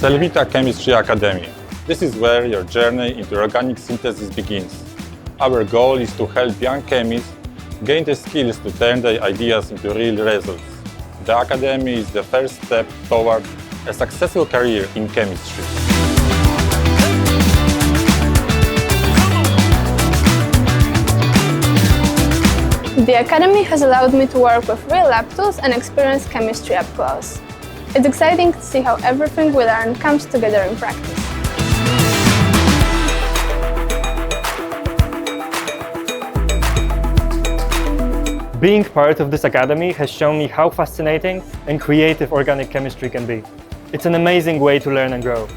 Selvita Chemistry Academy. This is where your journey into organic synthesis begins. Our goal is to help young chemists gain the skills to turn their ideas into real results. The Academy is the first step toward a successful career in chemistry. The Academy has allowed me to work with real lab tools and experience chemistry up close. It's exciting to see how everything we learn comes together in practice. Being part of this academy has shown me how fascinating and creative organic chemistry can be. It's an amazing way to learn and grow.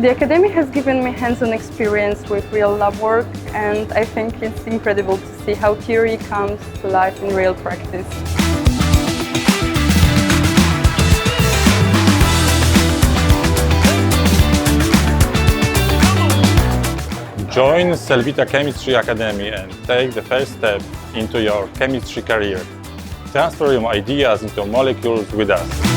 The Academy has given me hands-on experience with real lab work, and I think it's incredible to see how theory comes to life in real practice. Join Selvita Chemistry Academy and take the first step into your chemistry career. Transfer your ideas into molecules with us.